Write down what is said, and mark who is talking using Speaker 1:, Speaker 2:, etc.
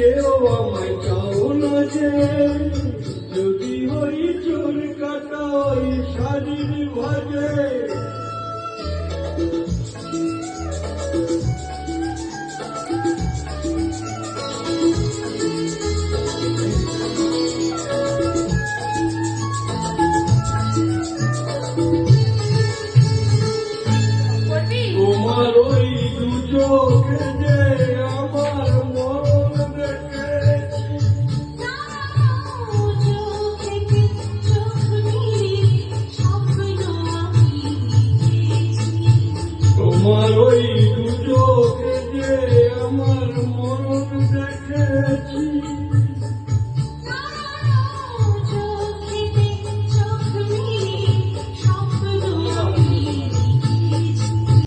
Speaker 1: কেউ আমায় চাও না যে, যদি ওই চুল কাটা ওই শাড়ির ভাজে। তোমার ওই দু চোখে যে আমার মন দেখে, তোমার ওই দু চোখে যে